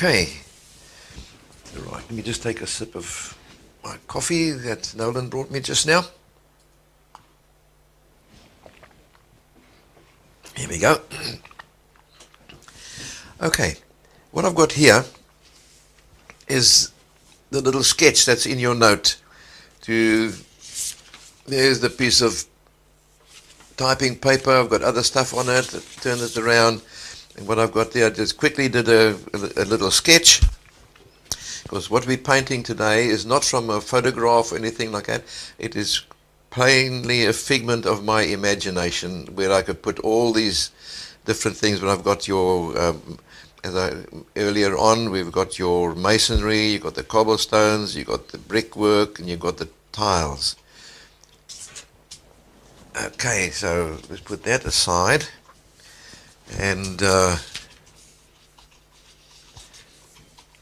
Okay, right, let me just take a sip of my coffee that Nolan brought me just now. Here we go. Okay, what I've got here is the little sketch that's in your note. There's the piece of typing paper. I've got other stuff on it. Turn it around. And what I've got there, I just quickly did a little sketch. Because what we're painting today is not from a photograph or anything like that. It is plainly a figment of my imagination, where I could put all these different things. But I've got your, earlier on, we've got your masonry, you've got the cobblestones, you've got the brickwork, and you've got the tiles. Okay, so let's put that aside. And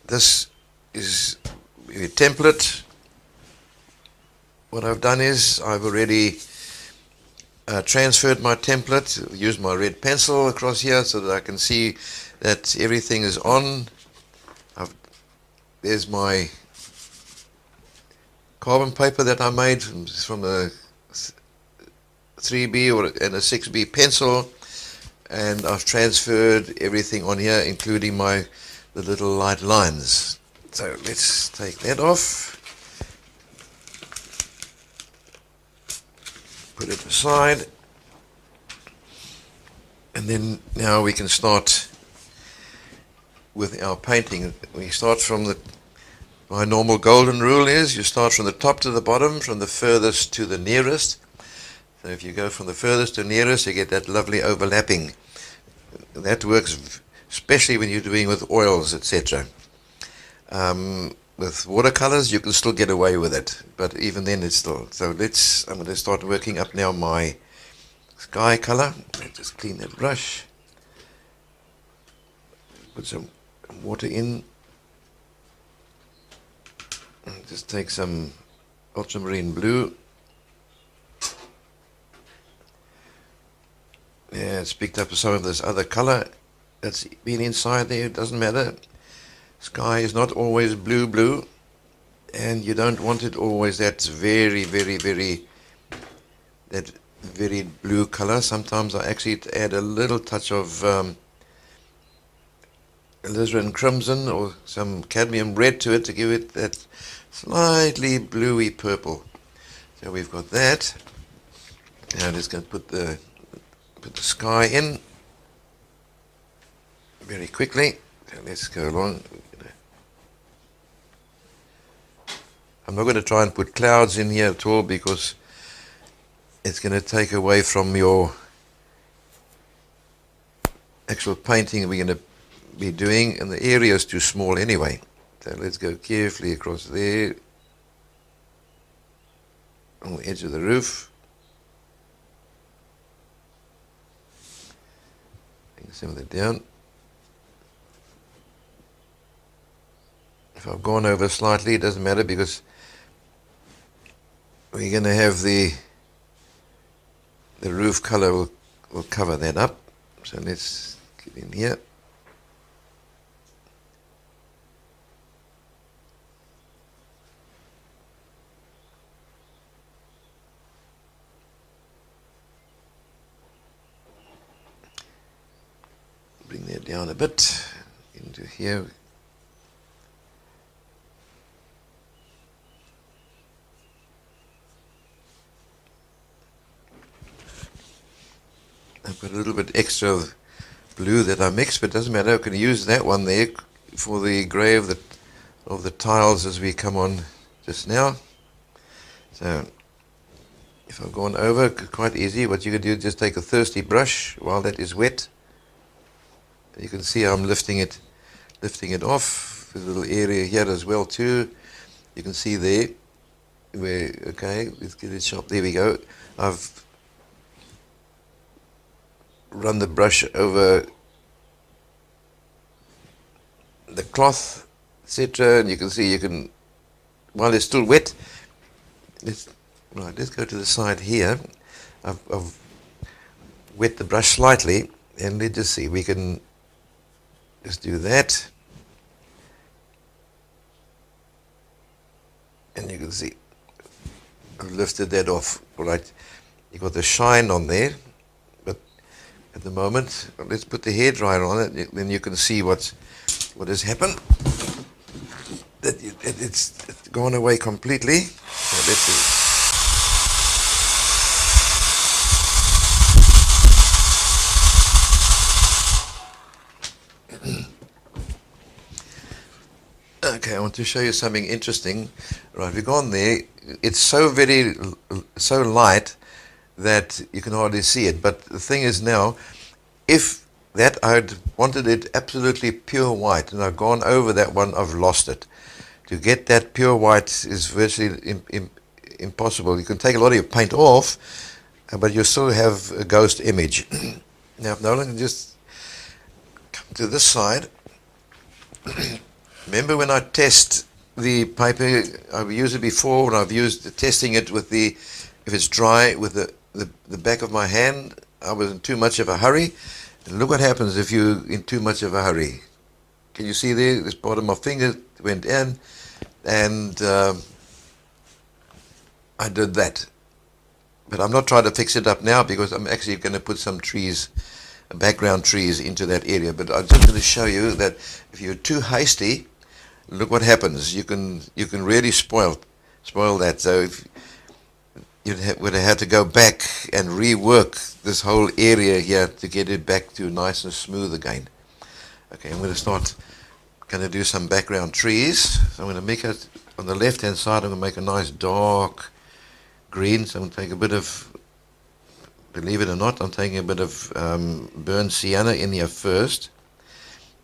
this is a template. What I've done is I've already transferred my template, used my red pencil across here so that I can see that everything is on. There's my carbon paper that I made from a 3B and a 6B pencil, and I've transferred everything on here, including the little light lines. So let's take that off, put it aside, and then now we can start with our painting. We start from my normal golden rule is you start from the top to the bottom, from the furthest to the nearest. So if you go from the furthest to nearest, you get that lovely overlapping. That works especially when you're doing with oils, etc. With watercolors, you can still get away with it, but even then it's still. So I'm going to start working up now my sky color. Let's just clean that brush. Put some water in. And just take some ultramarine blue. Yeah, it's picked up some of this other color that's been inside there. It doesn't matter. Sky is not always blue, and you don't want it always that very blue color. Sometimes I actually add a little touch of alizarin crimson or some cadmium red to it to give it that slightly bluey purple. So we've got that. Now I'm just going to put the sky in very quickly. So let's go along. I'm not going to try and put clouds in here at all because it's going to take away from your actual painting we're going to be doing, and the area is too small anyway. So let's go carefully across there on the edge of the roof. Bring some of that down. If I've gone over slightly, it doesn't matter because we're going to have the roof color will cover that up. So let's get in here. Bring that down a bit into here. I've got a little bit extra of blue that I mixed, but it doesn't matter. I can use that one there for the grey of the tiles as we come on just now. So if I've gone over, quite easy. What you can do is just take a thirsty brush while that is wet. You can see I'm lifting it off. There's a little area here as well too. You can see there where, okay, let's get it sharp. There we go. I've run the brush over the cloth, etc., and you can see while it's still wet, let's go to the side here. I've wet the brush slightly, and let's just see, we can just do that. And you can see I've lifted that off. All right, you got the shine on there, but at the moment, let's put the hairdryer on it. Then you can see what has happened. That it's gone away completely. So let's see. Okay, I want to show you something interesting. Right, we've gone there. It's so light that you can hardly see it. But the thing is now, if that I'd wanted it absolutely pure white, and I've gone over that one, I've lost it. To get that pure white is virtually impossible. You can take a lot of your paint off, but you still have a ghost image. Now, if Nolan can just come to this side. Remember when I test the paper, I've used it before, and I've used testing it with if it's dry, with the back of my hand. I was in too much of a hurry. And look what happens if you're in too much of a hurry. Can you see there? This part of my finger went in, and I did that. But I'm not trying to fix it up now because I'm actually going to put some trees, background trees, into that area. But I'm just going to show you that if you're too hasty, look what happens. You can really spoil that. So if you would have had to go back and rework this whole area here to get it back to nice and smooth again. Okay, I'm going to do some background trees. So I'm going to make it on the left hand side. I'm going to make a nice dark green. So I'm going to take a bit of, believe it or not, I'm taking a bit of burnt sienna in here first.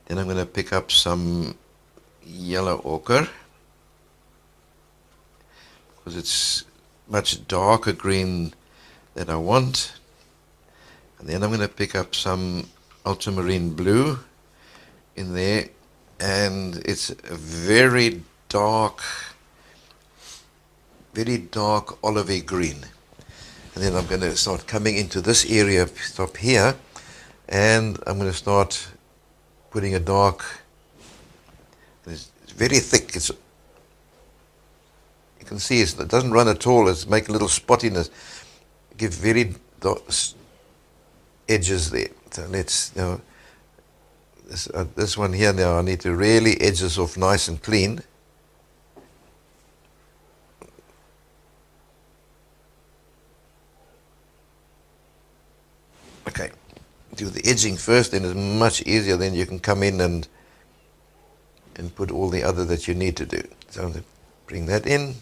Then I'm going to pick up some yellow ochre, because it's much darker green that I want. And then I'm going to pick up some ultramarine blue in there, and it's a very dark olivey green. And then I'm going to start coming into this area, stop here, and I'm going to start putting a dark, it's very thick. You can see it doesn't run at all. It's make a little spottiness, give very dark edges there. So let's now this one here now. I need to really edge this off nice and clean. Okay, do the edging first, then it's much easier. Then you can come in and put all the other that you need to do. So I'm going to bring that in.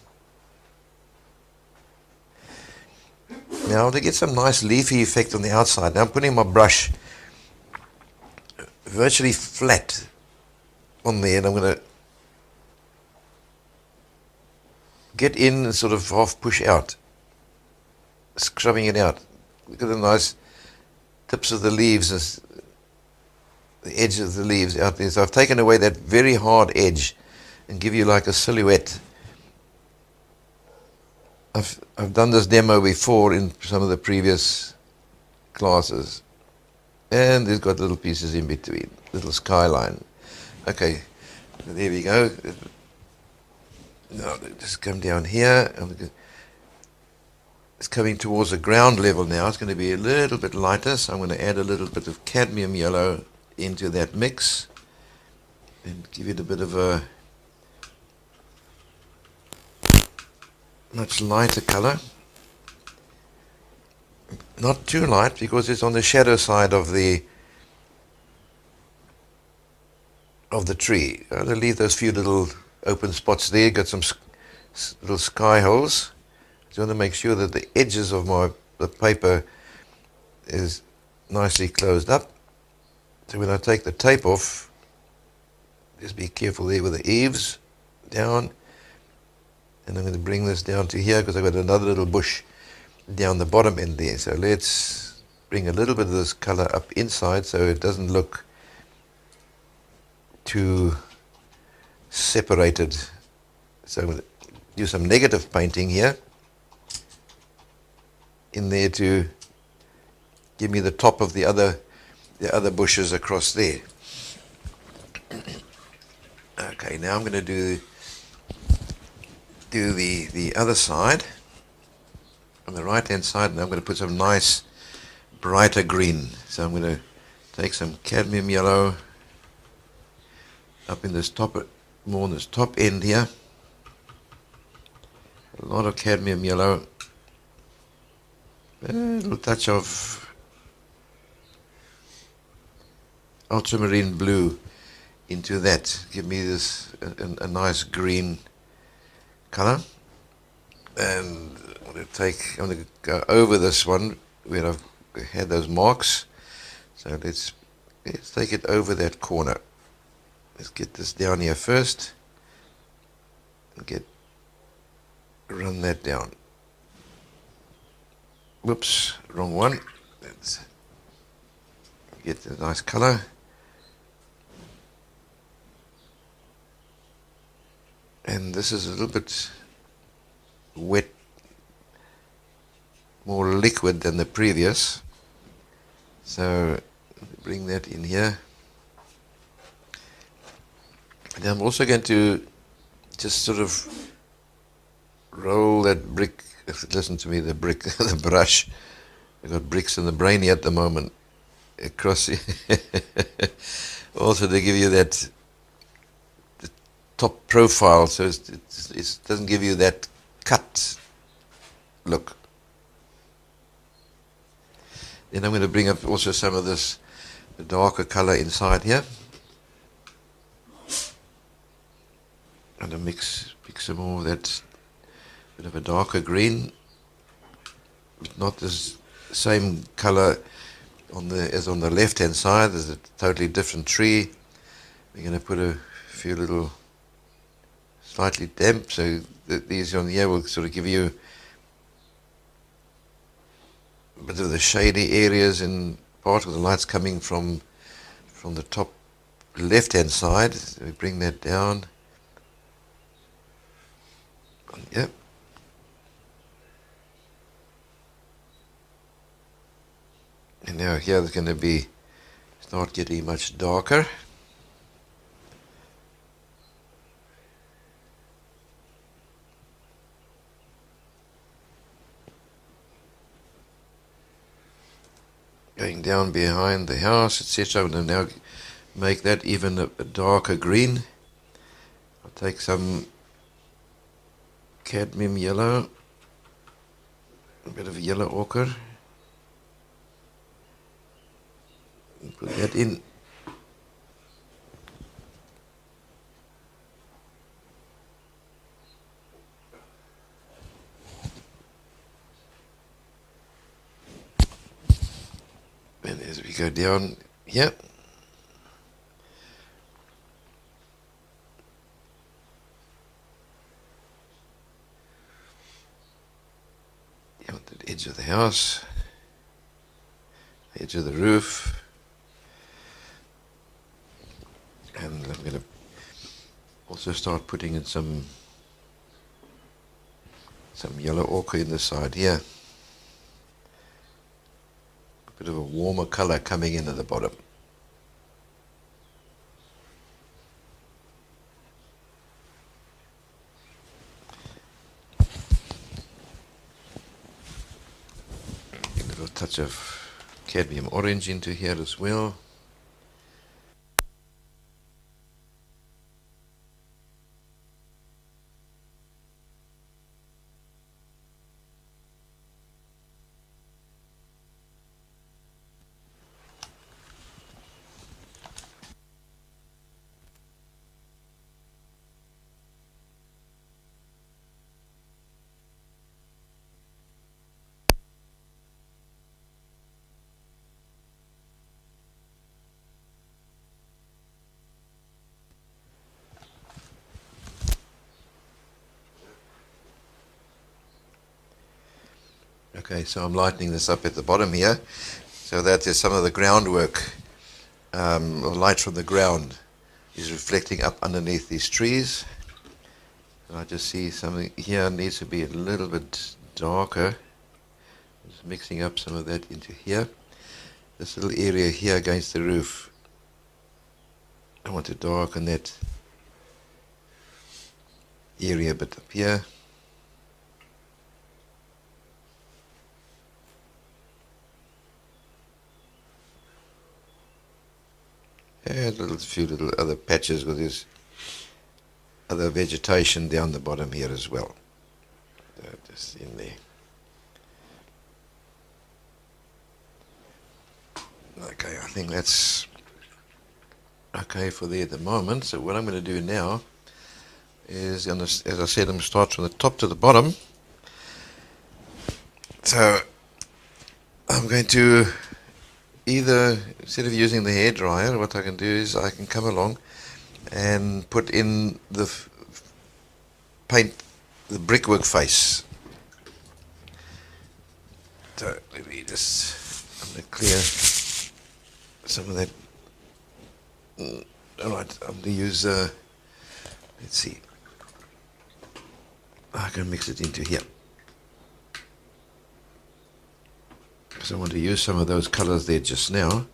Now to get some nice leafy effect on the outside, now I'm putting my brush virtually flat on there, and I'm going to get in and sort of half push out, scrubbing it out. Look at the nice tips of the leaves, the edge of the leaves out there. So I've taken away that very hard edge and give you like a silhouette. I've done this demo before in some of the previous classes, and there's got little pieces in between, little skyline. Okay, there we go. Now just come down here. It's coming towards the ground level now. It's going to be a little bit lighter, so I'm going to add a little bit of cadmium yellow into that mix and give it a bit of a much lighter color. Not too light, because it's on the shadow side of the tree. I'll leave those few little open spots there. Got some little sky holes. So I want to make sure that the edges of the paper is nicely closed up. So when I take the tape off, just be careful there with the eaves down. And I'm going to bring this down to here because I've got another little bush down the bottom end there. So let's bring a little bit of this color up inside so it doesn't look too separated. So I'm going to do some negative painting here in there to give me the top of the other bushes across there. Okay, now I'm going to do do the other side, on the right hand side, and I'm going to put some nice brighter green. So I'm going to take some cadmium yellow up in this top, more on this top end here. A lot of cadmium yellow, a little touch of ultramarine blue into that. Give me this a nice green color. And I'm going to go over this one where I've had those marks. So let's take it over that corner. Let's get this down here first and run that down. Whoops, wrong one. Let's get a nice color. And this is a little bit wet, more liquid than the previous. So bring that in here. And I'm also going to just sort of roll that brick, listen to me, the brick, the brush. I've got bricks in the brain here at the moment. Across also to give you that the top profile, so it doesn't give you that cut look. Then I'm going to bring up also some of this darker color inside here. And to mix some more of that bit of a darker green, but not this same color as on the left hand side. There's a totally different tree. We're going to put a few little slightly damp, so these on here will sort of give you a bit of the shady areas in part of the light's coming from the top left hand side. So we bring that down. Yep. And now here it's going to start getting much darker. Going down behind the house, etc. I'm going to now make that even a darker green. I'll take some cadmium yellow, a bit of yellow ochre, and put that in. And as we go down here, down the edge of the house, the edge of the roof, and I'm going to also start putting in some yellow ochre in the side here. A bit of a warmer color coming in at the bottom. A little touch of cadmium orange into here as well. Okay, so I'm lightening this up at the bottom here, so that is some of the groundwork, or light from the ground is reflecting up underneath these trees. And I just see something here needs to be a little bit darker. Just mixing up some of that into here. This little area here against the roof, I want to darken that area a bit up here. and a few little other patches with this other vegetation down the bottom here as well. Just in there. Okay, I think that's okay for there at the moment. So what I'm going to do now is, as I said, I'm going to start from the top to the bottom. So I'm going to either, instead of using the hairdryer, what I can do is I can come along and put in the paint the brickwork face. So let me just, I'm going to clear some of that. Alright, I'm going to use, let's see, I can mix it into here. Because I want to use some of those colors there just now.